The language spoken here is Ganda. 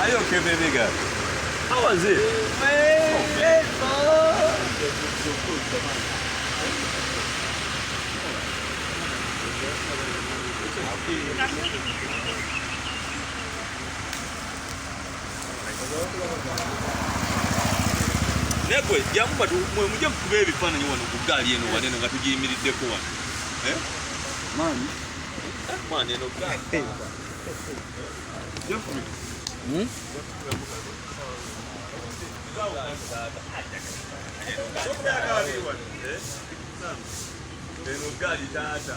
Are you okay, baby girl? How was it? Nekwe, jamu muje mkube ebifaananyi wano ku ggaali eno wano nga tugiyimiriddeko wano. Maani? Maani eno ggaali. Eno ggaali taata.